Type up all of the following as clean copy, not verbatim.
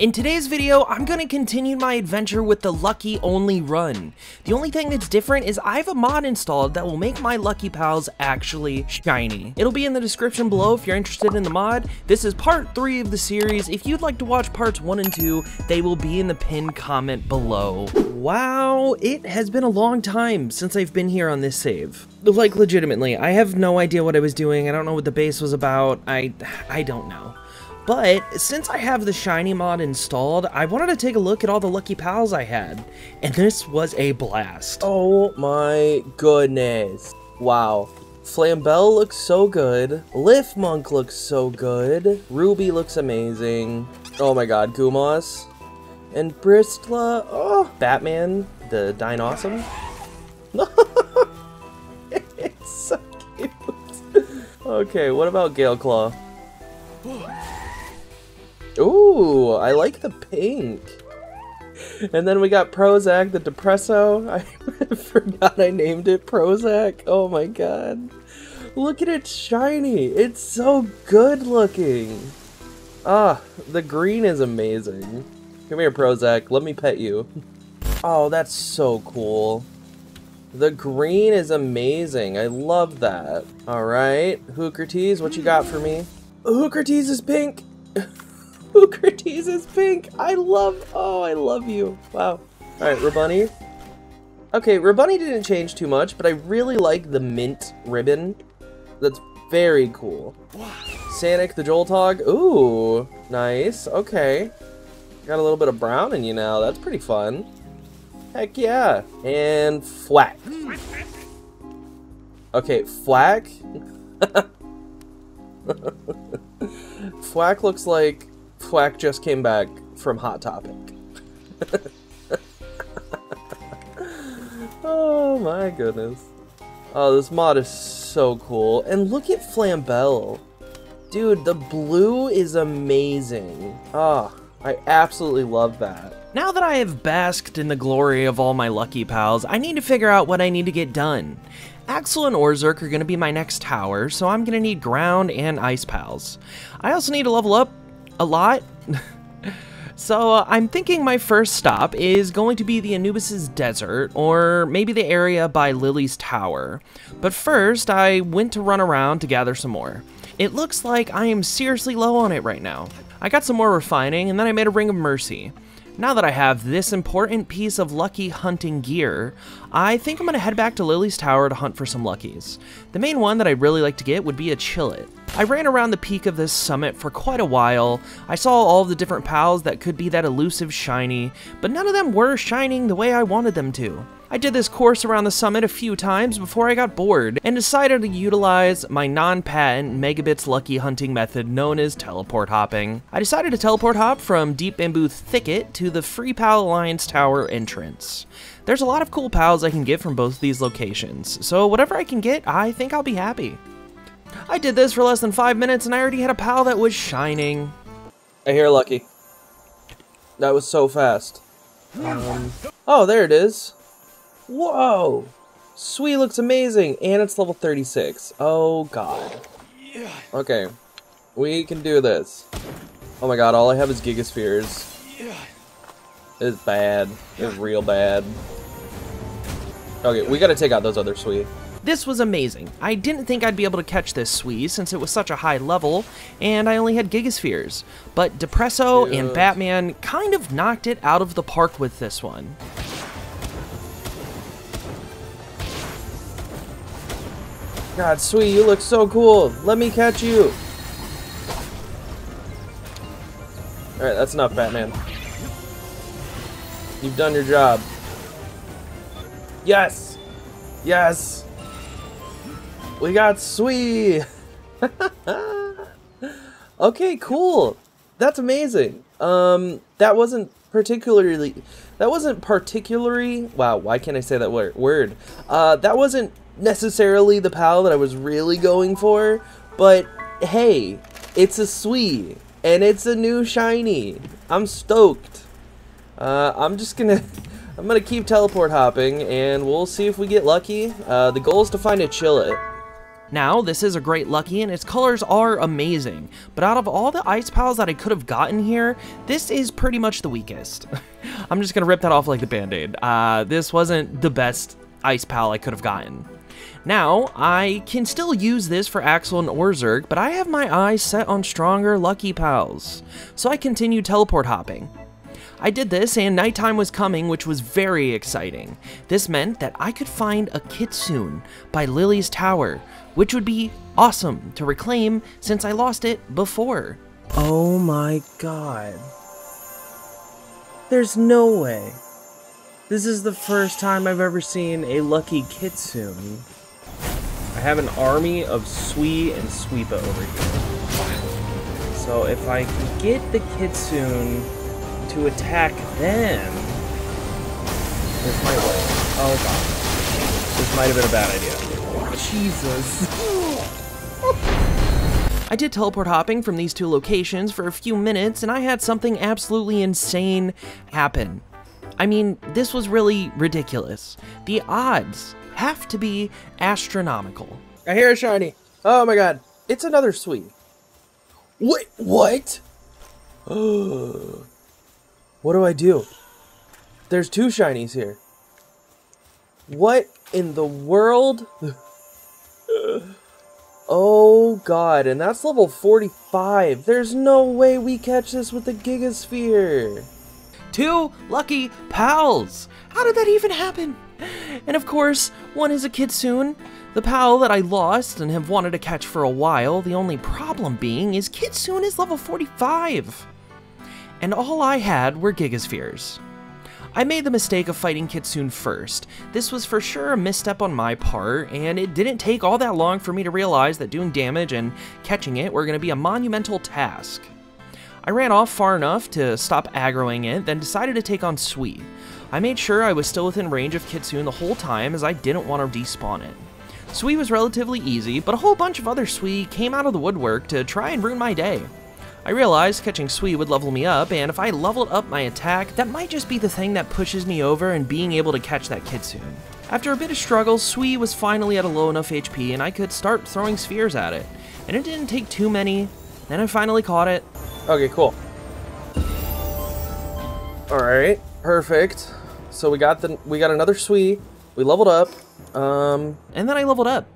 In today's video, I'm going to continue my adventure with the Lucky Only run. The only thing that's different is I have a mod installed that will make my Lucky Pals actually shiny. It'll be in the description below if you're interested in the mod. This is part 3 of the series. If you'd like to watch parts 1 and 2, they will be in the pinned comment below. Wow, it has been a long time since I've been here on this save. Like, legitimately, I have no idea what I was doing. I don't know what the base was about. I don't know. But since I have the shiny mod installed, I wanted to take a look at all the Lucky Pals I had, and this was a blast. Oh my goodness. Wow. Flambell looks so good. Lifmunk looks so good. Ruby looks amazing. Oh my god, Gumos. And Bristla. Oh, Batman, the Dinosauce. It's so cute. Okay, what about Galeclaw? Ooh, I like the pink. And then we got Prozac, the Depresso. I forgot I named it Prozac. Oh my god. Look at it shiny. It's so good looking. Ah, the green is amazing. Come here, Prozac. Let me pet you. Oh, that's so cool. The green is amazing. I love that. Alright, Hookertees, what you got for me? Hookertees is pink. Hookertees is pink. I love you. Wow. Alright, Rabunny. Okay, Rabunny didn't change too much, but I really like the mint ribbon. That's very cool. Sanic the Joltog. Ooh, nice. Okay. Got a little bit of brown in you now. That's pretty fun. Heck yeah. And Fwack. Okay, Fwack. Fwack looks like Fwack just came back from Hot Topic. Oh my goodness. Oh, this mod is so cool. And look at Flambell. Dude, the blue is amazing. Oh, I absolutely love that. Now that I have basked in the glory of all my Lucky Pals, I need to figure out what I need to get done. Axel and Orzerk are going to be my next tower, so I'm going to need ground and ice pals. I also need to level up a lot. So I'm thinking my first stop is going to be the Anubis' Desert, or maybe the area by Lily's Tower. But first, I went to run around to gather some more. It looks like I am seriously low on it right now. I got some more refining, and then I made a Ring of Mercy. Now that I have this important piece of lucky hunting gear, I think I'm going to head back to Lily's Tower to hunt for some luckies. The main one that I'd really like to get would be a Chillet. I ran around the peak of this summit for quite a while. I saw all of the different pals that could be that elusive shiny, but none of them were shining the way I wanted them to. I did this course around the summit a few times before I got bored, and decided to utilize my non-patent MegaBits lucky hunting method known as teleport hopping. I decided to teleport hop from Deep Bamboo Thicket to the Free Pal Alliance Tower entrance. There's a lot of cool pals I can get from both of these locations, so whatever I can get, I think I'll be happy. I did this for less than 5 minutes and I already had a pal that was shining. I hear Lucky. That was so fast. Oh, there it is. Whoa! Sweet looks amazing, and it's level 36. Oh god. Okay, we can do this. Oh my god, all I have is Gigaspheres. It's bad. It's real bad. Okay, we gotta take out those other Sweet. This was amazing. I didn't think I'd be able to catch this Sweet since it was such a high level, and I only had Gigaspheres. But Depresso and Batman kind of knocked it out of the park with this one. God, Sweet, you look so cool. Let me catch you. Alright, that's enough, Batman. You've done your job. Yes! Yes! We got Sweet! Okay, cool. That's amazing. That wasn't particularly, wow, why can't I say that word? That wasn't necessarily the pal that I was really going for, but hey, it's a Sweet, and it's a new shiny. I'm stoked. I'm gonna keep teleport hopping, and we'll see if we get lucky. The goal is to find a Chillet. Now, this is a great lucky and its colors are amazing, but out of all the ice pals that I could have gotten here, this is pretty much the weakest. I'm just gonna rip that off like the Band-Aid. This wasn't the best ice pal I could have gotten. Now, I can still use this for Axel and Orzerk, but I have my eyes set on stronger lucky pals, so I continued teleport hopping. I did this and nighttime was coming, which was very exciting. This meant that I could find a kitsune by Lily's Tower, which would be awesome to reclaim since I lost it before. Oh my god. There's no way. This is the first time I've ever seen a lucky kitsune. I have an army of Sui and Sweepa over here. So if I can get the kitsune to attack them, this might work. Oh god. This might have been a bad idea. Jesus. I did teleport hopping from these two locations for a few minutes and I had something absolutely insane happen. I mean, this was really ridiculous. The odds have to be astronomical. I hear a shiny. Oh my god. It's another Sui. Wait, what? What do I do? There's two shinies here. What in the world? Oh god, and that's level 45. There's no way we catch this with the Gigasphere. 2 lucky pals! How did that even happen? And of course, one is a kitsune, the pal that I lost and have wanted to catch for a while. The only problem being is kitsune is level 45. And all I had were Gigaspheres. I made the mistake of fighting Kitsune first. This was for sure a misstep on my part, and it didn't take all that long for me to realize that doing damage and catching it were going to be a monumental task. I ran off far enough to stop aggroing it, then decided to take on Sui. I made sure I was still within range of Kitsune the whole time as I didn't want to despawn it. Sui was relatively easy, but a whole bunch of other Sui came out of the woodwork to try and ruin my day. I realized catching Sui would level me up, and if I leveled up my attack, that might just be the thing that pushes me over and being able to catch that Kitsune. After a bit of struggle, Sui was finally at a low enough HP and I could start throwing spheres at it. And it didn't take too many, then I finally caught it. Okay, cool. Alright, perfect. So we got another Sui, we leveled up, and then I leveled up.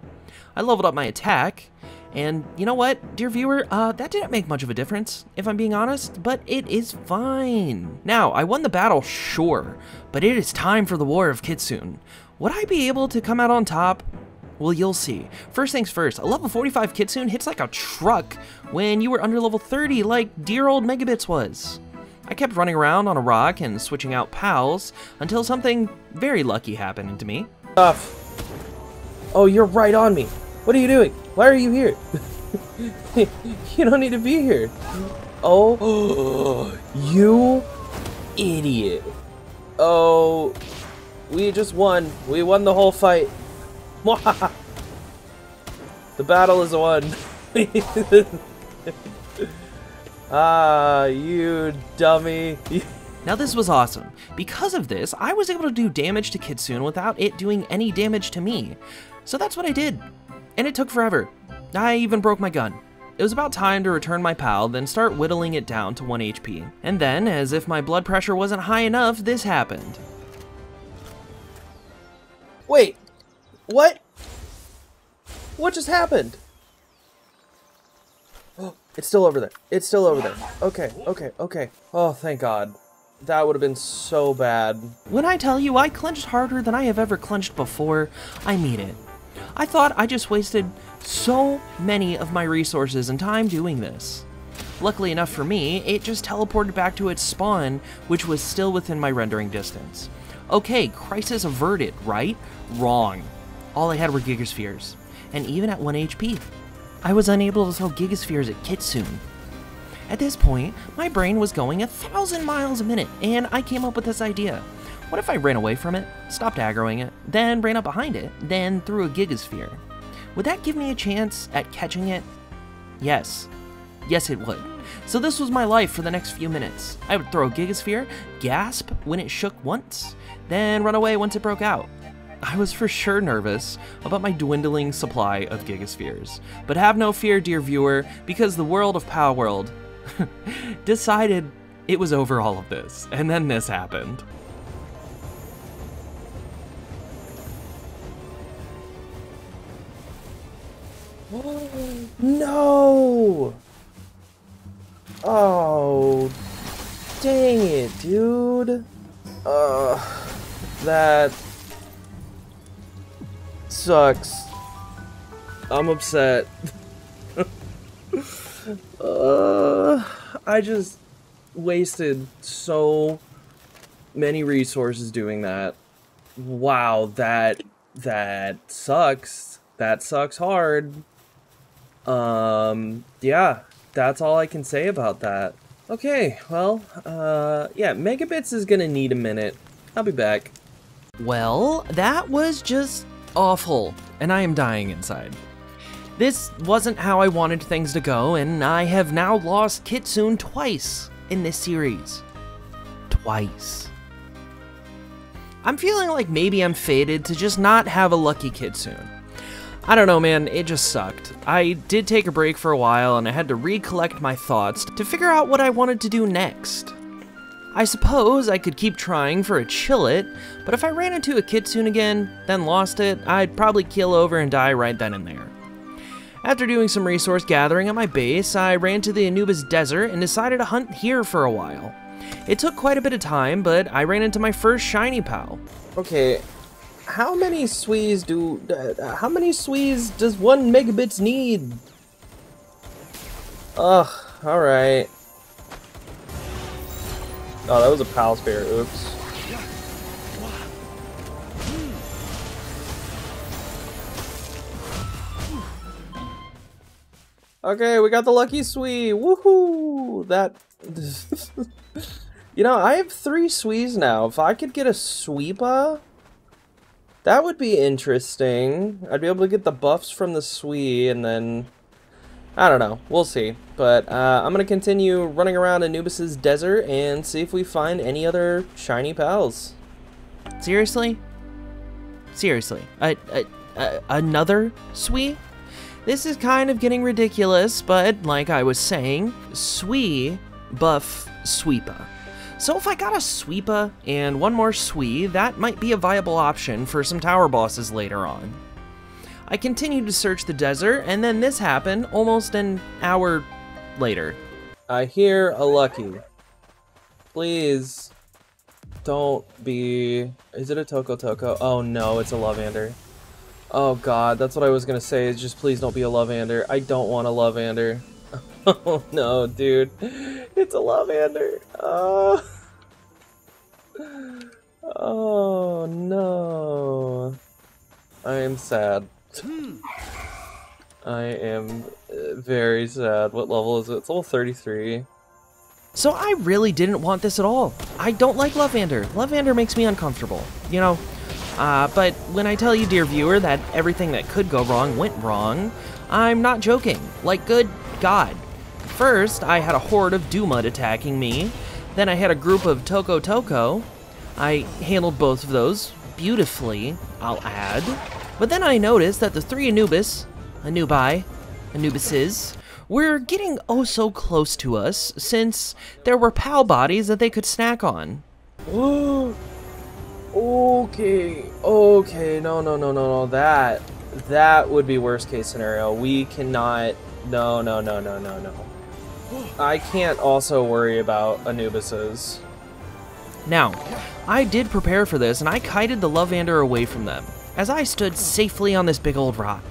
I leveled up my attack. And you know what, dear viewer, that didn't make much of a difference, if I'm being honest, but it is fine. Now, I won the battle, sure, but it is time for the War of Kitsune. Would I be able to come out on top? Well, you'll see. First things first, a level 45 Kitsune hits like a truck when you were under level 30 like dear old MegaBits was. I kept running around on a rock and switching out pals until something very lucky happened to me. Oh, you're right on me. What are you doing? Why are you here? You don't need to be here. Oh, you idiot. Oh, we just won. We won the whole fight. The battle is won. Ah, you dummy. Now this was awesome. Because of this, I was able to do damage to Kitsune without it doing any damage to me. So that's what I did. And it took forever. I even broke my gun. It was about time to return my pal, then start whittling it down to 1 HP. And then, as if my blood pressure wasn't high enough, this happened. Wait, what? What just happened? Oh, it's still over there. It's still over there. Okay, okay, okay. Oh, thank God. That would have been so bad. When I tell you I clenched harder than I have ever clenched before, I mean it. I thought I just wasted so many of my resources and time doing this. Luckily enough for me, it just teleported back to its spawn, which was still within my rendering distance. Okay, crisis averted, right? Wrong. All I had were Gigaspheres, and even at 1 HP, I was unable to throw Gigaspheres at Kitsune. At this point, my brain was going 1,000 miles a minute, and I came up with this idea. What if I ran away from it, stopped aggroing it, then ran up behind it, then threw a Gigasphere? Would that give me a chance at catching it? Yes. Yes, it would. So this was my life for the next few minutes. I would throw a Gigasphere, gasp when it shook once, then run away once it broke out. I was for sure nervous about my dwindling supply of Gigaspheres. But have no fear, dear viewer, because the world of Palworld decided it was over all of this, and then this happened. No! Oh, dang it, dude. That sucks. I'm upset. I just wasted so many resources doing that. Wow, that sucks. That sucks hard. Yeah, that's all I can say about that. Okay, well, yeah, MegaBits is gonna need a minute. I'll be back. Well, that was just awful, and I am dying inside. This wasn't how I wanted things to go, and I have now lost Kitsune twice in this series. Twice. I'm feeling like maybe I'm fated to just not have a lucky Kitsune. I don't know, man, it just sucked. I did take a break for a while, and I had to recollect my thoughts to figure out what I wanted to do next. I suppose I could keep trying for a Chillet, but if I ran into a Kitsune again, then lost it, I'd probably keel over and die right then and there. After doing some resource gathering at my base, I ran to the Anubis Desert and decided to hunt here for a while. It took quite a bit of time, but I ran into my first shiny pal. Okay, how many swees does one MegaBits need? Ugh, alright. Oh, that was a pal spare, oops. Okay, we got the lucky Swee, woohoo! That... You know, I have 3 Swees now. If I could get a Sweepa, that would be interesting. I'd be able to get the buffs from the Swee, and then... I don't know, we'll see. But I'm going to continue running around Anubis' desert and see if we find any other shiny pals. Seriously? Seriously? Another Swee? This is kind of getting ridiculous, but like I was saying, Swee buff Sweepa. So if I got a Sweepa and one more Swee, that might be a viable option for some tower bosses later on. I continued to search the desert, and then this happened almost an hour later. I hear a lucky. Please don't be... Is it a Toko Toko? Oh no, it's a Lovander. Oh god, that's what I was gonna say, is just please don't be a Lovander. I don't want a Lovander. Oh no, dude. It's a Lovander. Oh no. I am sad. I am very sad. What level is it? It's level 33. So I really didn't want this at all. I don't like Lovander. Lovander makes me uncomfortable, you know? But when I tell you, dear viewer, that everything that could go wrong went wrong, I'm not joking. Like, good God. First, I had a horde of Dumud attacking me. Then I had a group of Toko Toko. I handled both of those beautifully, I'll add. But then I noticed that the 3 Anubises, were getting oh so close to us, since there were pal bodies that they could snack on. Okay, no, that would be worst case scenario. We cannot, no. I can't also worry about Anubises. Now, I did prepare for this, and I kited the Lovander away from them, as I stood safely on this big old rock.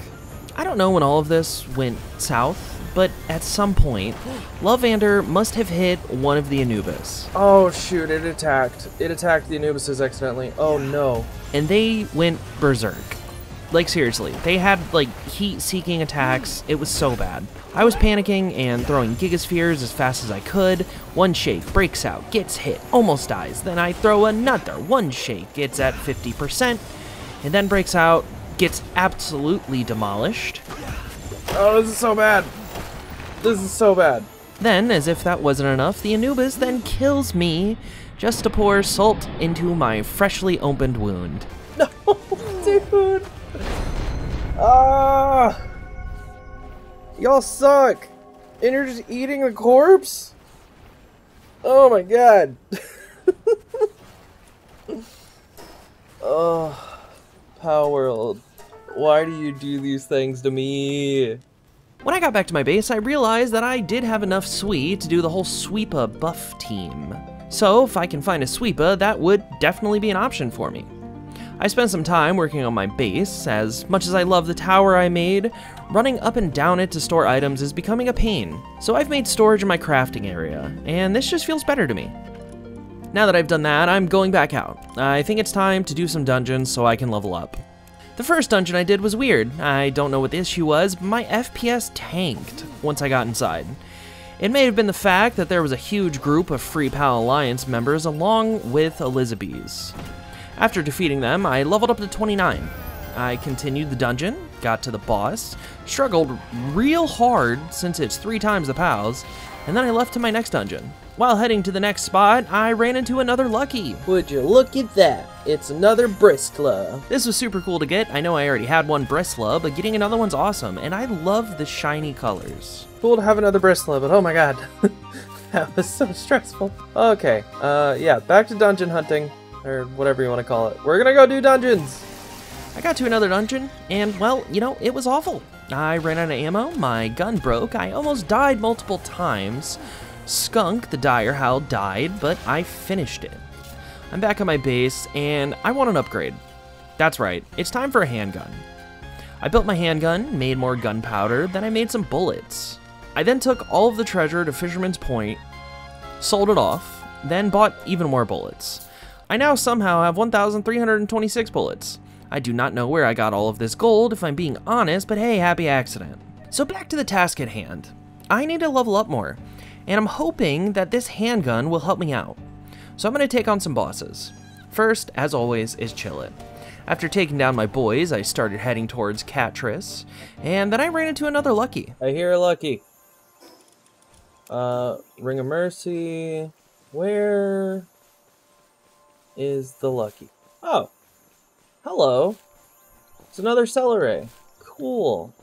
I don't know when all of this went south, but at some point, Lovander must have hit one of the Anubis. Oh shoot, it attacked. It attacked the Anubises accidentally. Oh no. And they went berserk. Like seriously, they had like heat-seeking attacks. It was so bad. I was panicking and throwing Gigaspheres as fast as I could. One shake, breaks out, gets hit, almost dies. Then I throw another. One shake, gets at 50%, and then breaks out, gets absolutely demolished. Oh, this is so bad. This is so bad. Then, as if that wasn't enough, the Anubis then kills me just to pour salt into my freshly opened wound. No, Ah! Y'all suck! And you're just eating a corpse? Oh my god. Oh, Palworld. Why do you do these things to me? When I got back to my base, I realized that I did have enough sweet to do the whole sweepa buff team. So if I can find a sweepa, that would definitely be an option for me. I spent some time working on my base. As much as I love the tower I made, running up and down it to store items is becoming a pain. So I've made storage in my crafting area, and this just feels better to me. Now that I've done that, I'm going back out. I think it's time to do some dungeons so I can level up. The first dungeon I did was weird. I don't know what the issue was, but my FPS tanked once I got inside. It may have been the fact that there was a huge group of Free PAL Alliance members along with Elizabeths. After defeating them, I leveled up to 29. I continued the dungeon, got to the boss, struggled real hard since it's 3 times the PALs, and then I left to my next dungeon. While heading to the next spot, I ran into another Lucky. Would you look at that? It's another Bristla. This was super cool to get. I know I already had one Bristla, but getting another one's awesome, and I love the shiny colors. Cool to have another Bristla, but oh my god. That was so stressful. Okay, yeah, back to dungeon hunting, or whatever you want to call it. We're gonna go do dungeons. I got to another dungeon, and well, you know, it was awful. I ran out of ammo, my gun broke, I almost died multiple times. Skunk, the dire howl, died, but I finished it. I'm back on my base, and I want an upgrade. That's right, it's time for a handgun. I built my handgun, made more gunpowder, then I made some bullets. I then took all of the treasure to Fisherman's Point, sold it off, then bought even more bullets. I now somehow have 1,326 bullets. I do not know where I got all of this gold, if I'm being honest, but hey, happy accident. So back to the task at hand. I need to level up more, and I'm hoping that this handgun will help me out. So I'm going to take on some bosses. First, as always, is Chillet. After taking down my boys, I started heading towards Catris, and then I ran into another Lucky. I hear a Lucky. Ring of Mercy. Where is the Lucky? Oh. Hello. It's another Celeray. Cool.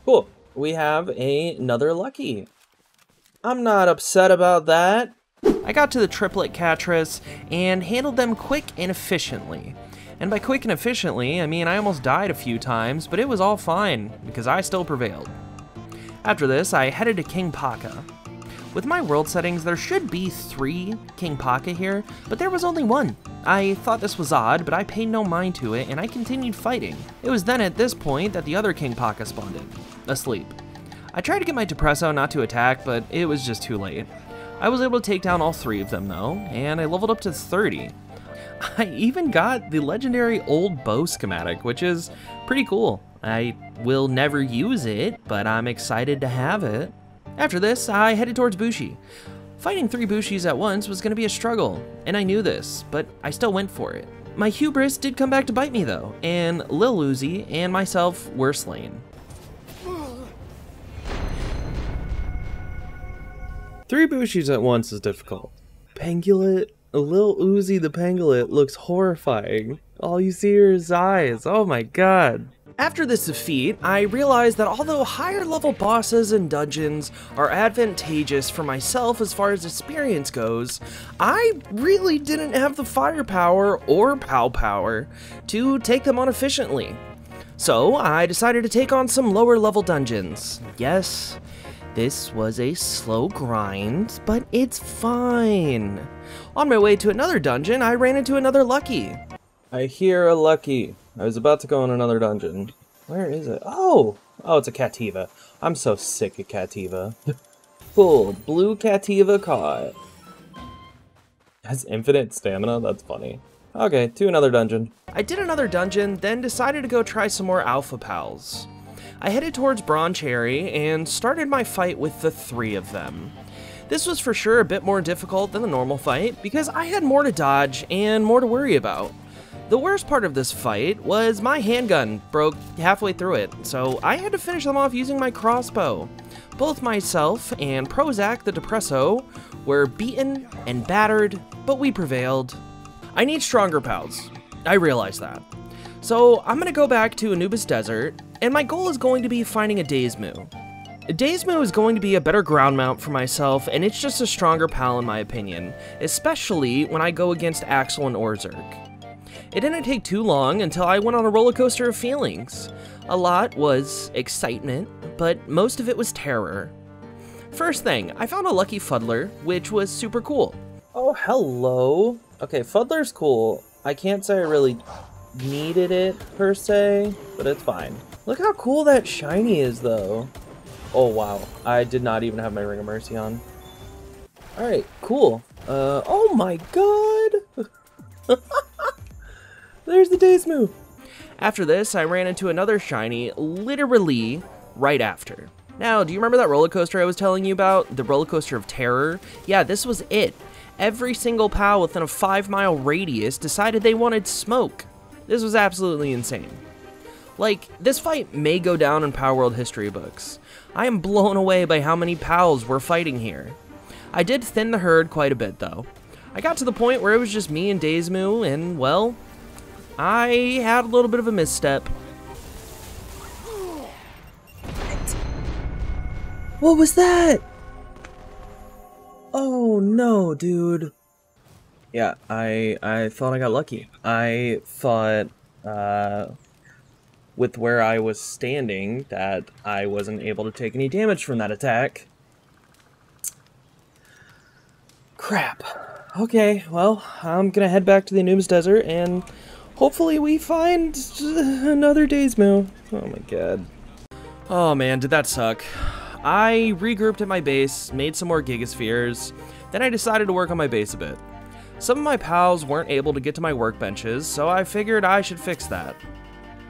Cool. We have another Lucky. I'm not upset about that. I got to the triplet Catris and handled them quick and efficiently. And by quick and efficiently, I mean I almost died a few times, but it was all fine because I still prevailed. After this, I headed to King Paka. With my world settings, there should be 3 King Paka here, but there was only 1. I thought this was odd, but I paid no mind to it, and I continued fighting. It was then at this point that the other King Paka spawned in, asleep. I tried to get my Depresso not to attack, but it was just too late. I was able to take down all 3 of them though, and I leveled up to 30. I even got the legendary old bow schematic, which is pretty cool. I will never use it, but I'm excited to have it. After this, I headed towards Bushi. Fighting 3 Bushis at once was going to be a struggle, and I knew this, but I still went for it. My hubris did come back to bite me though, and Lil Uzi and myself were slain. 3 Bushis at once is difficult. Pangolin, Lil Uzi the Pangolin looks horrifying. All you see are his eyes. Oh my god. After this defeat, I realized that although higher level bosses and dungeons are advantageous for myself as far as experience goes, I really didn't have the firepower or PAL power to take them on efficiently. So I decided to take on some lower level dungeons. Yes, this was a slow grind, but it's fine. On my way to another dungeon, I ran into another Lucky. I hear a Lucky. I was about to go in another dungeon. Where is it? Oh! Oh, it's a Cativa. I'm so sick of Cativa. Cool. Blue Cativa caught. Has infinite stamina? That's funny. Okay, to another dungeon. I did another dungeon, then decided to go try some more Alpha Pals. I headed towards Broncherry and started my fight with the 3 of them. This was for sure a bit more difficult than the normal fight because I had more to dodge and more to worry about. The worst part of this fight was my handgun broke halfway through it, so I had to finish them off using my crossbow. Both myself and Prozac the Depresso were beaten and battered, but we prevailed. I need stronger pals. I realize that. So I'm gonna go back to Anubis Desert, and my goal is going to be finding a Dazemoo. Dazemoo is going to be a better ground mount for myself, and it's just a stronger pal in my opinion, especially when I go against Axel and Orzhirk. It didn't take too long until I went on a roller coaster of feelings. A lot was excitement, but most of it was terror. First thing, I found a lucky Fuddler, which was super cool. Oh, hello. Okay, Fuddler's cool. I can't say I really needed it, per se, but it's fine. Look how cool that shiny is, though. Oh, wow. I did not even have my Ring of Mercy on. Alright, cool. Oh my god! There's the Dazemoo! After this, I ran into another shiny, literally right after. Now, do you remember that roller coaster I was telling you about? The roller coaster of terror? Yeah, this was it. Every single pal within a 5-mile radius decided they wanted smoke. This was absolutely insane. Like, this fight may go down in Palworld history books. I am blown away by how many pals were fighting here. I did thin the herd quite a bit, though. I got to the point where it was just me and Dazemoo, and, well, I had a little bit of a misstep. What was that? Oh no, dude. Yeah, I thought I got lucky. I thought, with where I was standing, that I wasn't able to take any damage from that attack. Crap. Okay, well, I'm gonna head back to the Anubis Desert, and hopefully we find another Dazemoo. Oh my god. Oh man, did that suck. I regrouped at my base, made some more Gigaspheres, then I decided to work on my base a bit. Some of my pals weren't able to get to my workbenches, so I figured I should fix that.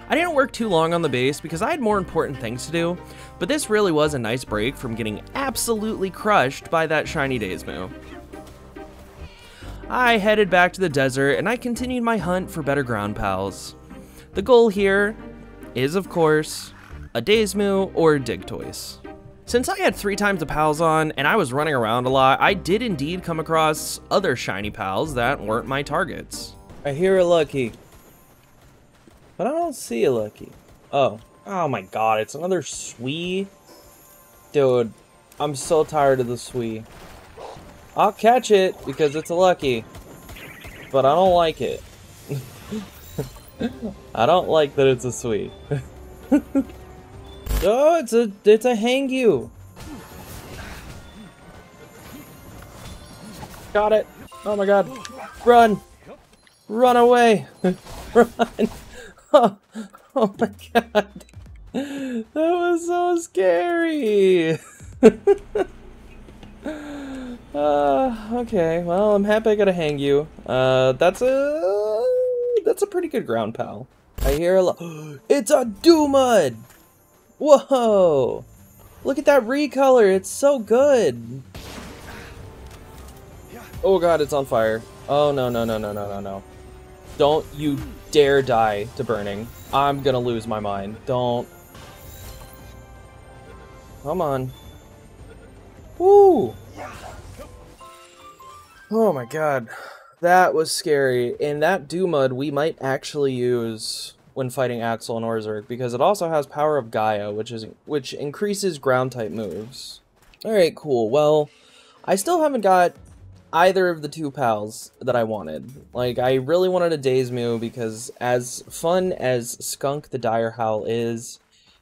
I didn't work too long on the base because I had more important things to do, but this really was a nice break from getting absolutely crushed by that shiny Dazemoo. I headed back to the desert and I continued my hunt for better ground pals. The goal here is, of course, a Dazemoo or a Digtoise. Since I had 3 times the pals on and I was running around a lot, I did indeed come across other shiny pals that weren't my targets. I hear a Lucky, but I don't see a Lucky. Oh my god, it's another Swee? Dude, I'm so tired of the Swee. I'll catch it because it's a Lucky, but I don't like it. I don't like that it's a Swee. Oh, it's a Hangyu. Got it. Oh my god. Run. Run away. Run. Oh my god. That was so scary. Okay, well, I'm happy I got a Hangyu. That's a pretty good ground pal. I hear a lot. It's a Dumud! Whoa! Look at that recolor, it's so good! Oh god, it's on fire. Oh no, no, no, no, no, no, no. Don't you dare die to burning. I'm gonna lose my mind. Don't. Come on. Woo! Oh my god. That was scary. And that Dumud we might actually use when fighting Axel and Orzhirk, because it also has Power of Gaia, which increases ground type moves. Alright, cool. Well, I still haven't got either of the 2 pals that I wanted. Like, I really wanted a Dazemoo because as fun as Skunk the Dire Howl is,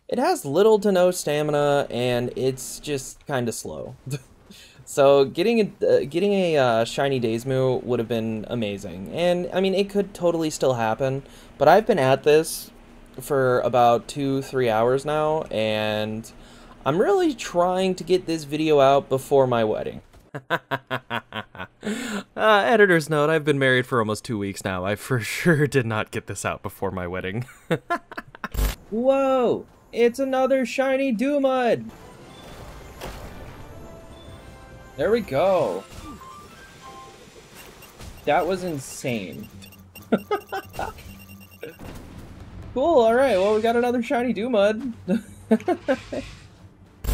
it has little to no stamina and it's just kind of slow. So getting a shiny Dazemoo would have been amazing. And I mean, it could totally still happen, but I've been at this for about 2-3 hours now, and I'm really trying to get this video out before my wedding. Editor's note, I've been married for almost 2 weeks now. I for sure did not get this out before my wedding. Whoa! It's another shiny Dumud! There we go. That was insane. Cool, alright, well we got another shiny Dumud.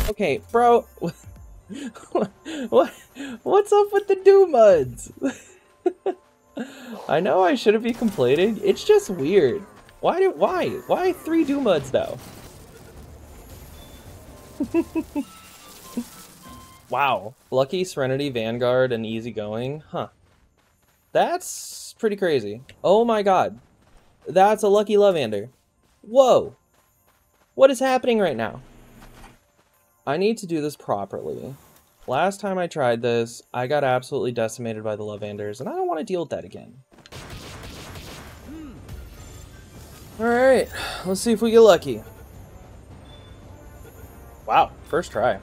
Okay, bro. What's up with the Dumuds? I know I shouldn't be complaining, it's just weird. Why 3 Doomuds now? Wow. Lucky, Serenity, Vanguard, and Easygoing. Huh. That's pretty crazy. Oh my god. That's a Lucky Lovander. Whoa. What is happening right now? I need to do this properly. Last time I tried this, I got absolutely decimated by the Lovanders, and I don't want to deal with that again. Alright, let's see if we get lucky. Wow, first try.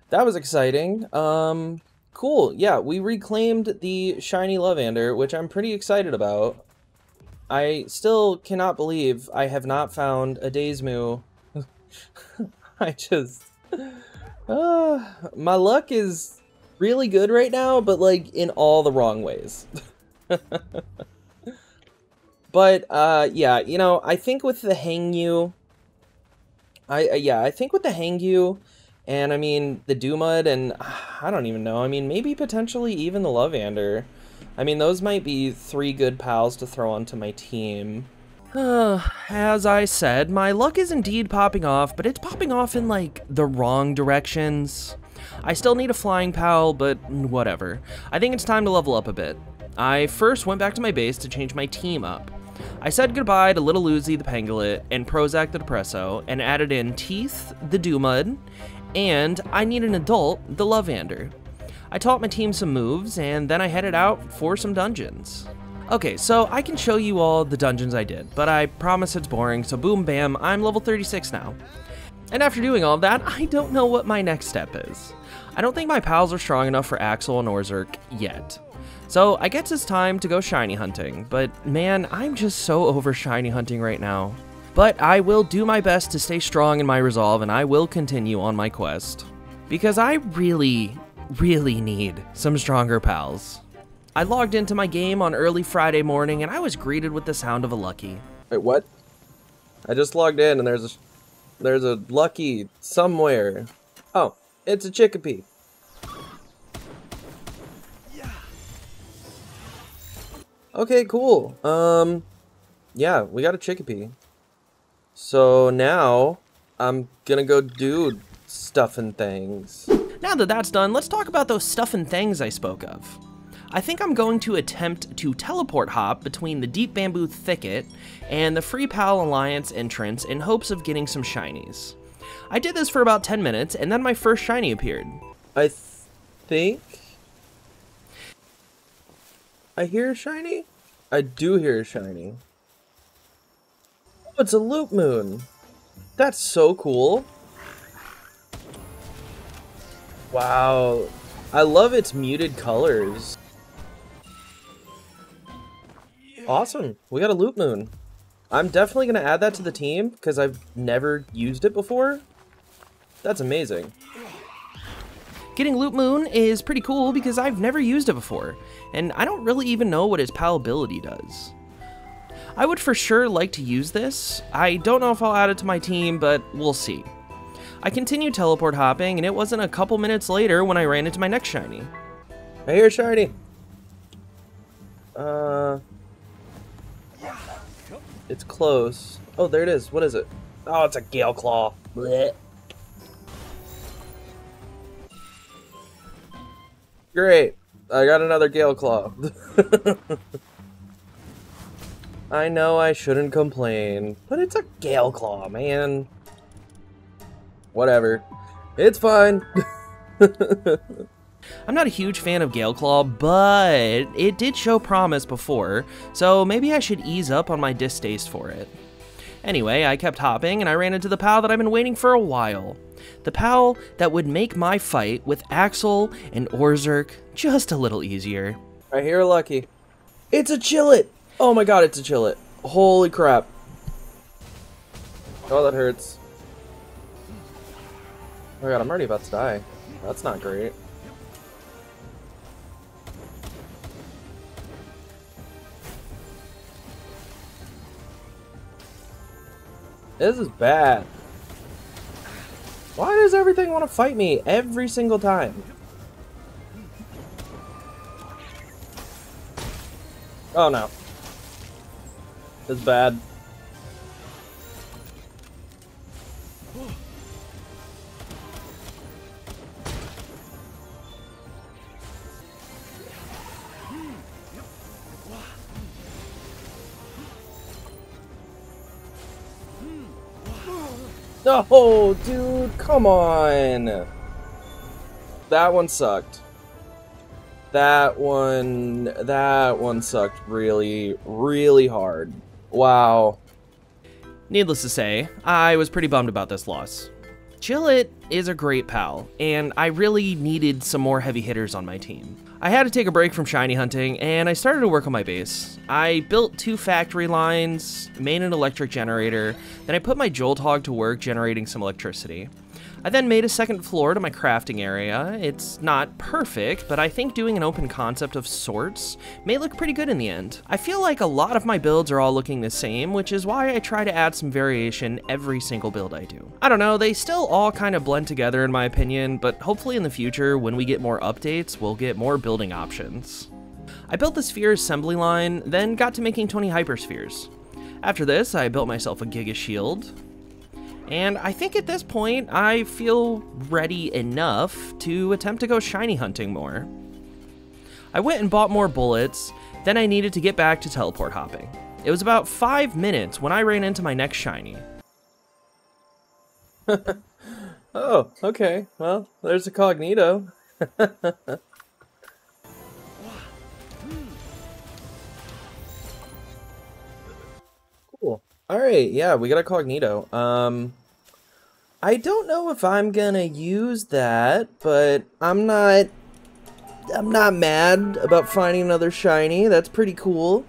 That was exciting. Cool. Yeah, we reclaimed the shiny Lovander, which I'm pretty excited about. I still cannot believe I have not found a Daysmoo. I just... my luck is really good right now, but like in all the wrong ways. But, yeah, you know, I think with the Hangyu... I think with the Hangyu... And, I mean, the Doomud, and I don't even know. I mean, maybe potentially even the Lovander. I mean, those might be 3 good pals to throw onto my team. As I said, my luck is indeed popping off, but it's popping off in, like, the wrong directions. I still need a flying pal, but whatever. I think it's time to level up a bit. I first went back to my base to change my team up. I said goodbye to Little Uzi the Pangolin and Prozac the Depresso, and added in Teeth the Doomud, and I need an adult, the Lovander. I taught my team some moves, and then I headed out for some dungeons. Okay, so I can show you all the dungeons I did, but I promise it's boring, so boom bam, I'm level 36 now. And after doing all of that, I don't know what my next step is. I don't think my pals are strong enough for Axel and Orzerk yet. So I guess it's time to go shiny hunting, but man, I'm just so over shiny hunting right now. But I will do my best to stay strong in my resolve, and I will continue on my quest. Because I really need some stronger pals. I logged into my game on early Friday morning, and I was greeted with the sound of a Lucky. Wait, what? I just logged in, and there's a Lucky somewhere. Oh, it's a Chickapee. Okay, cool. Yeah, we got a Chickapee. So now, I'm gonna go do stuff and things. Now that that's done, let's talk about those stuff and things I spoke of. I think I'm going to attempt to teleport hop between the Deep Bamboo Thicket and the Free Pal Alliance entrance in hopes of getting some shinies. I did this for about 10 minutes, and then my first shiny appeared. I think... I hear a shiny? I do hear a shiny. Oh, it's a Loop Moon. That's so cool. Wow. I love its muted colors. Awesome. We got a Loop Moon. I'm definitely going to add that to the team because I've never used it before. That's amazing. Getting Loop Moon is pretty cool because I've never used it before, and I don't really even know what its PAL ability does. I would for sure like to use this. I don't know if I'll add it to my team, but we'll see. I continued teleport hopping, and it wasn't a couple minutes later when I ran into my next shiny. I hear a shiny. It's close. Oh, there it is. What is it? Oh, it's a Gale Claw. Blech. Great. I got another Gale Claw. I know I shouldn't complain, but it's a Gale Claw, man. Whatever. It's fine. I'm not a huge fan of Gale Claw, but it did show promise before, so maybe I should ease up on my distaste for it. Anyway, I kept hopping, and I ran into the pal that I've been waiting for a while. The pal that would make my fight with Axel and Orzerk just a little easier. I hear Lucky. It's a Chillet! Oh my god, it's a Chillet. Holy crap. Oh, that hurts. Oh my god, I'm already about to die. That's not great. This is bad. Why does everything want to fight me every single time? Oh no. It's bad. No, dude, come on. That one sucked. That one sucked really, really hard. Wow. Needless to say, I was pretty bummed about this loss. Chillet is a great pal, and I really needed some more heavy hitters on my team. I had to take a break from shiny hunting, and I started to work on my base. I built 2 factory lines, made an electric generator, then I put my Jolt Hog to work generating some electricity. I then made a second floor to my crafting area. It's not perfect, but I think doing an open concept of sorts may look pretty good in the end. I feel like a lot of my builds are all looking the same, which is why I try to add some variation every single build I do. I don't know, they still all kind of blend together in my opinion, but hopefully in the future, when we get more updates, we'll get more building options. I built the sphere assembly line, then got to making 20 hyperspheres. After this, I built myself a Giga Shield. And I think at this point, I feel ready enough to attempt to go shiny hunting more. I went and bought more bullets, then I needed to get back to teleport hopping. It was about 5 minutes when I ran into my next shiny. Oh, okay. Well, there's a Cognito. Cool. Alright, yeah, we got a Cognito. I don't know if I'm gonna use that, but I'm not mad about finding another shiny. That's pretty cool.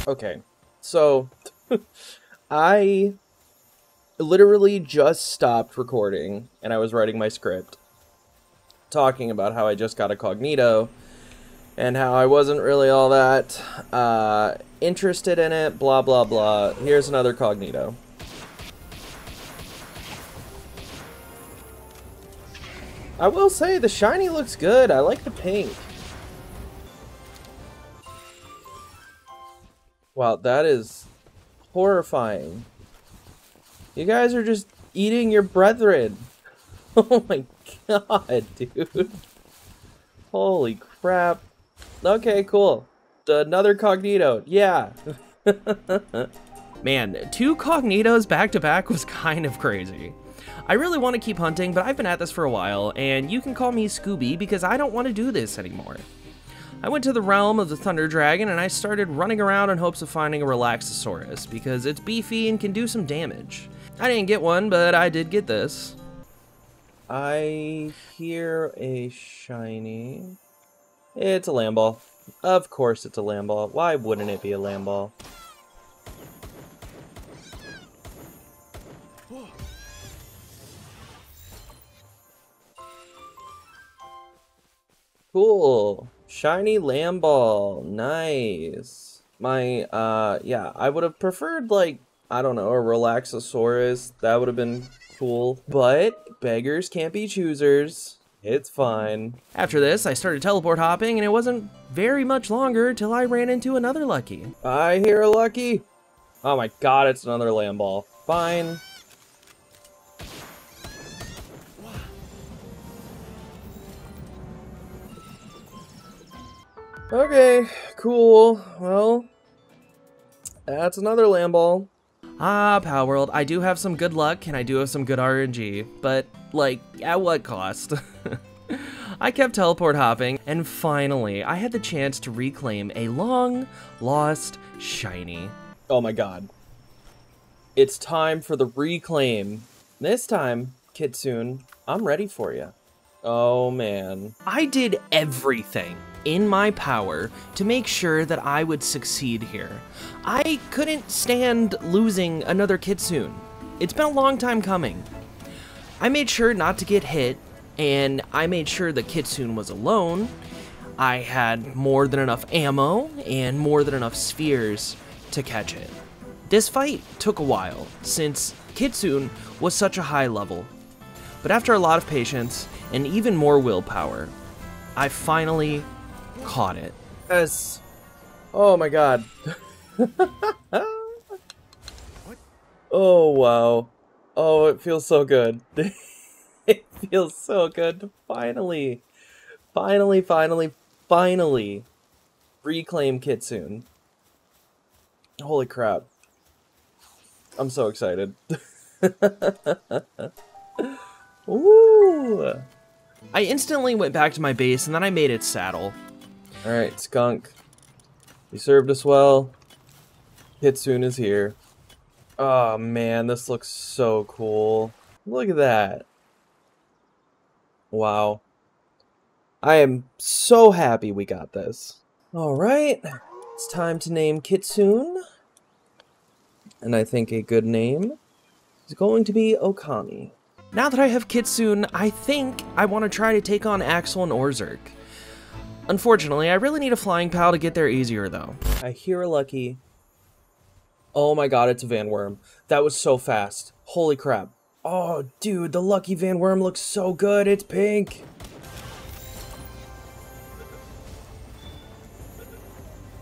Okay, so I literally just stopped recording and I was writing my script, talking about how I just got a Cognito and how I wasn't really all that interested in it, blah blah blah. Here's another Cognito. I will say the shiny looks good. I like the pink. Wow, that is horrifying. You guys are just eating your brethren. Oh my god, dude. Holy crap. Okay, cool. Another Cognito. Yeah. Man, 2 Cognitos back to back was kind of crazy. I really want to keep hunting, but I've been at this for a while, and you can call me Scooby because I don't want to do this anymore. I went to the realm of the Thunder Dragon and I started running around in hopes of finding a Relaxosaurus because it's beefy and can do some damage. I didn't get one, but I did get this. I hear a shiny. It's a Lamball. Of course it's a Lamball. Why wouldn't it be a Lamball? Cool. Shiny Lamball. Nice. My, yeah, I would have preferred, like, I don't know, a Relaxosaurus. That would have been cool. But beggars can't be choosers. It's fine. After this, I started teleport hopping, and it wasn't very much longer till I ran into another Lucky. I hear a Lucky. Oh my god, it's another Lamball. Fine. Okay, cool. Well, that's another Lamball. Ah, Palworld, I do have some good luck, and I do have some good RNG, but, like, at what cost? I kept teleport hopping, and finally, I had the chance to reclaim a long-lost shiny. Oh my god. It's time for the reclaim. This time, Kitsune, I'm ready for you. Oh man. I did everything in my power to make sure that I would succeed here. I couldn't stand losing another Kitsune. It's been a long time coming. I made sure not to get hit, and I made sure the Kitsune was alone. I had more than enough ammo and more than enough spheres to catch it. This fight took a while, since Kitsune was such a high level. But after a lot of patience and even more willpower, I finally caught it. Yes. Oh my god. Oh, wow. Oh, it feels so good. It feels so good to finally reclaim Kitsune. Holy crap. I'm so excited. Ooh. I instantly went back to my base and then I made its saddle. Alright, Skunk. You served us well. Kitsune is here. Oh man, this looks so cool. Look at that. Wow. I am so happy we got this. Alright, it's time to name Kitsune. And I think a good name is going to be Okami. Now that I have Kitsune, I think I want to try to take on Axel and Orzerk. Unfortunately, I really need a flying pal to get there easier though. I hear a Lucky. Oh my god, it's a Van Worm. That was so fast. Holy crap. Oh, dude, the Lucky Van Worm looks so good. It's pink.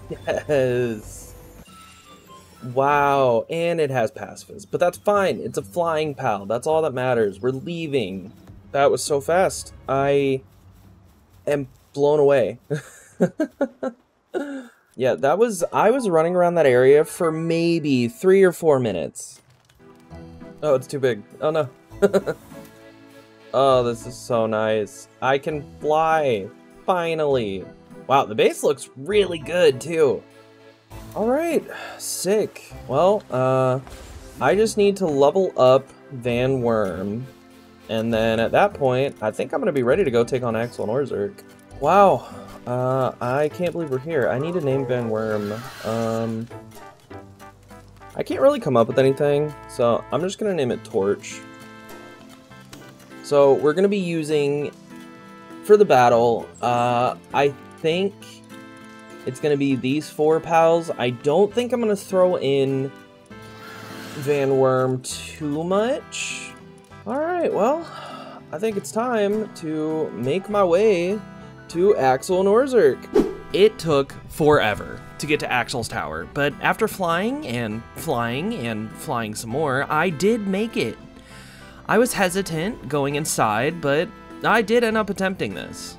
Yes. Wow, and it has pacifist, but that's fine. It's a flying pal. That's all that matters. We're leaving. That was so fast. I am blown away. Yeah, I was running around that area for maybe 3 or 4 minutes. Oh, it's too big. Oh no. Oh, this is so nice. I can fly. Finally. Wow, the base looks really good too. Alright, sick. Well, I just need to level up Van Worm. And then at that point, I think I'm gonna be ready to go take on Axel and Orzerk. Wow. I can't believe we're here. I need to name Van Worm. I can't really come up with anything, so I'm just gonna name it Torch. So we're gonna be using, for the battle, I think it's gonna be these 4 pals. I don't think I'm gonna throw in Van Worm too much. Alright, well, I think it's time to make my way to Axel and Orzerk. It took forever to get to Axel's tower, but after flying and flying and flying some more, I did make it. I was hesitant going inside, but I did end up attempting this.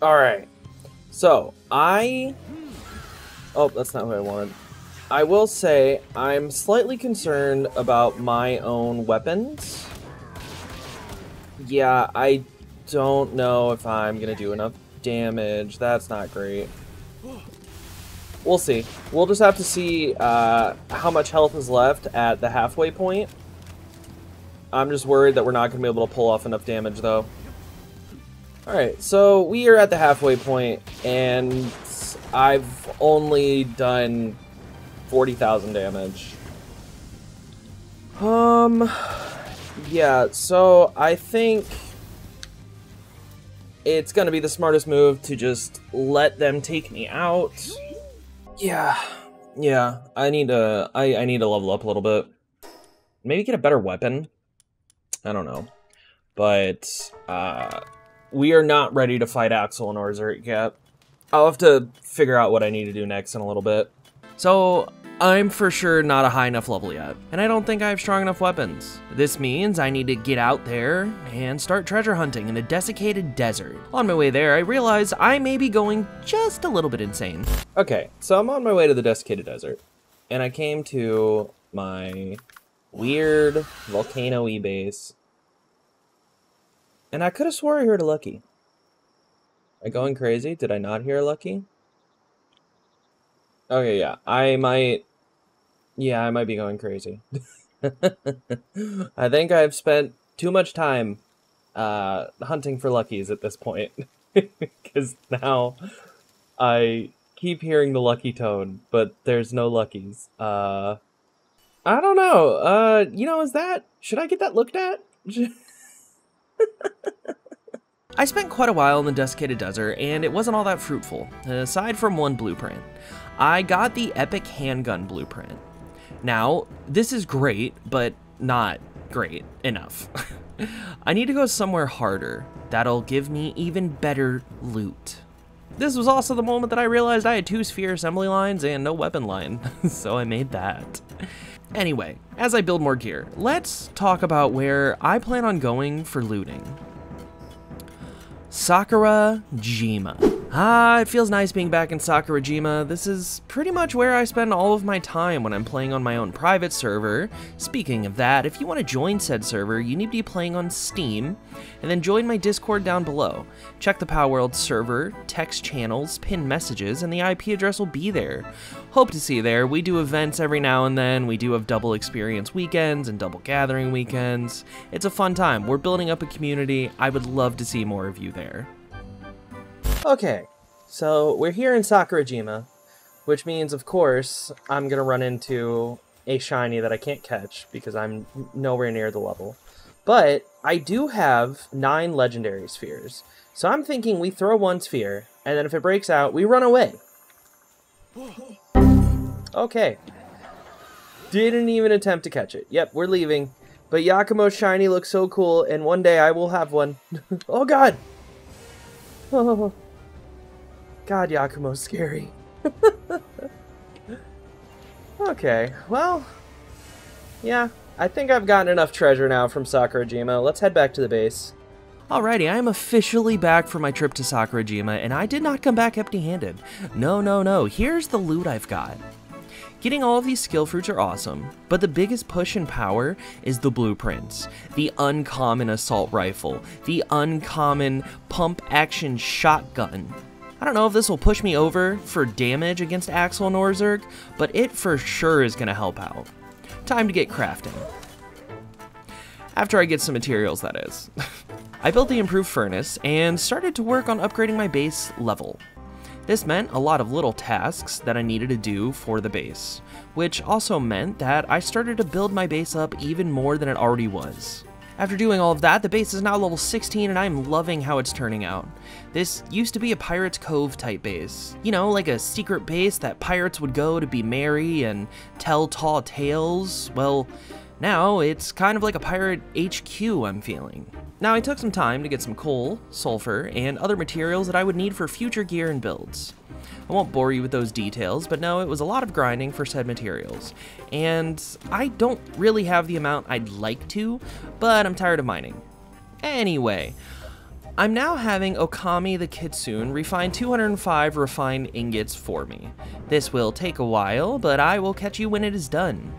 Alright, so oh, that's not what I wanted. I will say I'm slightly concerned about my own weapons. Yeah, I don't know if I'm gonna do enough damage. That's not great. We'll see. We'll just have to see how much health is left at the halfway point. I'm just worried that we're not gonna be able to pull off enough damage though. Alright, so we are at the halfway point, and I've only done 40,000 damage. Yeah, so I think it's gonna be the smartest move to just let them take me out. Yeah, I need to level up a little bit. Maybe get a better weapon. I don't know. But, we are not ready to fight Axel and Orzerk yet. I'll have to figure out what I need to do next in a little bit. So, I'm for sure not a high enough level yet, and I don't think I have strong enough weapons. This means I need to get out there and start treasure hunting in the desiccated desert. On my way there, I realize I may be going just a little bit insane. Okay, so I'm on my way to the desiccated desert, and I came to my weird volcano-y base. And I could have swore I heard a Lucky. Am I going crazy? Did I not hear a Lucky? Okay, yeah. I might be going crazy. I think I've spent too much time hunting for Luckies at this point. Because now I keep hearing the Lucky tone, but there's no Luckies. I don't know. You know, should I get that looked at? I spent quite a while in the desiccated desert, and it wasn't all that fruitful, aside from one blueprint. I got the epic handgun blueprint. Now, this is great, but not great enough. I need to go somewhere harder that'll give me even better loot. This was also the moment that I realized I had 2 sphere assembly lines and no weapon line, so I made that. Anyway, as I build more gear, let's talk about where I plan on going for looting. Sakurajima. It feels nice being back in Sakurajima. This is pretty much where I spend all of my time when I'm playing on my own private server. Speaking of that, if you want to join said server, you need to be playing on Steam, and then join my Discord down below. Check the Palworld server, text channels, pinned messages, and the IP address will be there. Hope to see you there. We do events every now and then. We do have double experience weekends and double gathering weekends. It's a fun time. We're building up a community. I would love to see more of you there. Okay, so we're here in Sakurajima, which means, of course, I'm gonna run into a shiny that I can't catch because I'm nowhere near the level. But I do have 9 legendary spheres, so I'm thinking we throw 1 sphere, and then if it breaks out, we run away. Okay. Didn't even attempt to catch it. Yep, we're leaving. But Yakumo's shiny looks so cool, and one day I will have one. Oh god! Oh. God, Yakumo's scary. Okay, well, yeah, I think I've gotten enough treasure now from Sakurajima. Let's head back to the base. Alrighty, I am officially back from my trip to Sakurajima, and I did not come back empty-handed. No, here's the loot I've got. Getting all of these skill fruits are awesome, but the biggest push in power is the blueprints. The uncommon assault rifle, the uncommon pump-action shotgun. I don't know if this will push me over for damage against Axel Norzerg, but it for sure is going to help out. Time to get crafting. After I get some materials, that is. I built the improved furnace and started to work on upgrading my base level. This meant a lot of little tasks that I needed to do for the base, which also meant that I started to build my base up even more than it already was. After doing all of that, the base is now level 16 and I'm loving how it's turning out. This used to be a Pirate's Cove type base. You know, like a secret base that pirates would go to be merry and tell tall tales. Well, now it's kind of like a pirate HQ I'm feeling. Now I took some time to get some coal, sulfur, and other materials that I would need for future gear and builds. I won't bore you with those details, but no, it was a lot of grinding for said materials. And I don't really have the amount I'd like to, but I'm tired of mining. Anyway, I'm now having Okami the Kitsune refine 205 refined ingots for me. This will take a while, but I will catch you when it is done.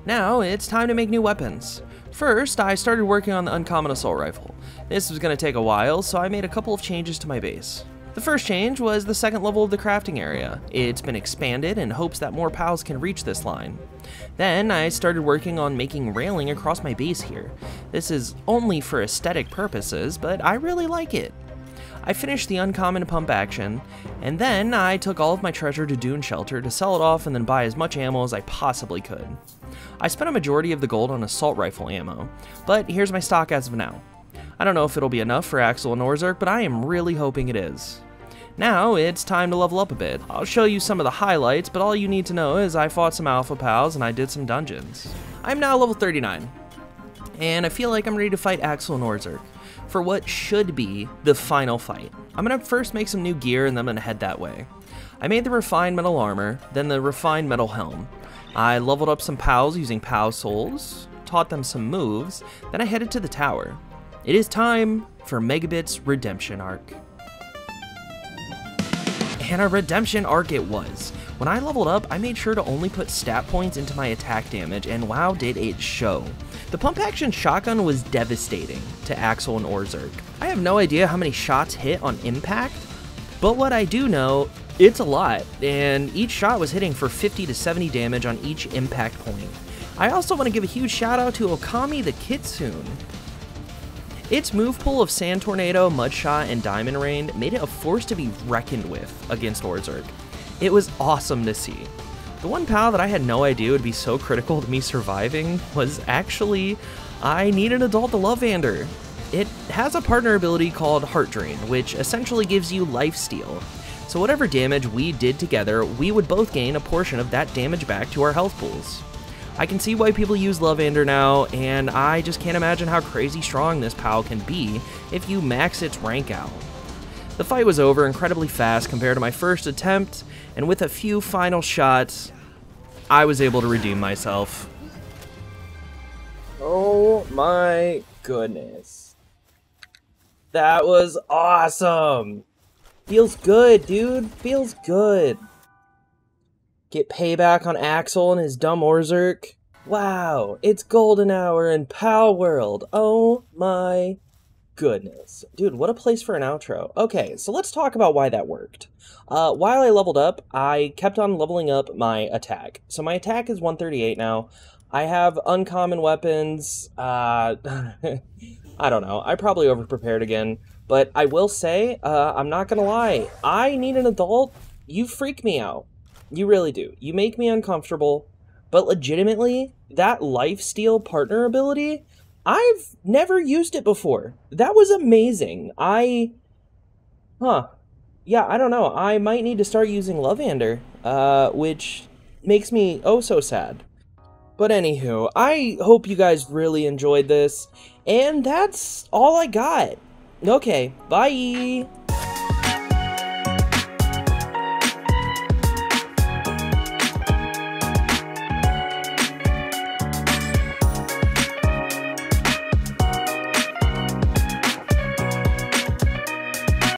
Now it's time to make new weapons. First, I started working on the uncommon assault rifle. This was going to take a while, so I made a couple of changes to my base. The first change was the second level of the crafting area. It's been expanded in hopes that more PALs can reach this line. Then I started working on making railing across my base here. This is only for aesthetic purposes, but I really like it. I finished the uncommon pump action, and then I took all of my treasure to Dune Shelter to sell it off and then buy as much ammo as I possibly could. I spent a majority of the gold on assault rifle ammo, but here's my stock as of now. I don't know if it'll be enough for Axel and Norzerg, but I am really hoping it is. Now it's time to level up a bit. I'll show you some of the highlights, but all you need to know is I fought some alpha pals and I did some dungeons. I'm now level 39, and I feel like I'm ready to fight Axel and Norzerg for what should be the final fight. I'm gonna first make some new gear and then I'm gonna head that way. I made the refined metal armor, then the refined metal helm. I leveled up some pals using PAL souls, taught them some moves, then I headed to the tower. It is time for MegaBits Redemption Arc. And a redemption arc it was. When I leveled up, I made sure to only put stat points into my attack damage, and wow did it show. The pump action shotgun was devastating to Axel and Norzerg. I have no idea how many shots hit on impact, but what I do know, it's a lot, and each shot was hitting for 50 to 70 damage on each impact point. I also want to give a huge shout out to Okami the Kitsune. Its move pool of Sand Tornado, Mudshot, and Diamond Rain made it a force to be reckoned with against Norzerg. It was awesome to see. The one pal that I had no idea would be so critical to me surviving was actually, I need an adult to love Vander. it has a partner ability called Heart Drain, which essentially gives you life steal. So whatever damage we did together, we would both gain a portion of that damage back to our health pools. I can see why people use Lavander now, and I just can't imagine how crazy strong this PAL can be if you max its rank out. The fight was over incredibly fast compared to my first attempt, and with a few final shots, I was able to redeem myself. Oh my goodness. That was awesome! Feels good, dude. Feels good. Get payback on Axel and his dumb Orzerk. Wow, it's golden hour in Palworld. Oh my goodness. Dude, what a place for an outro. Okay, so let's talk about why that worked. While I leveled up, I kept on leveling up my attack. So my attack is 138 now. I have uncommon weapons. I don't know. I probably overprepared again. But I will say, I'm not gonna lie. I need an adult. You freak me out. You really do. You make me uncomfortable. But legitimately, that lifesteal partner ability, I've never used it before. That was amazing. Yeah, I don't know. I might need to start using Lavander, which makes me oh so sad. But anywho, I hope you guys really enjoyed this, and that's all I got. Okay, bye!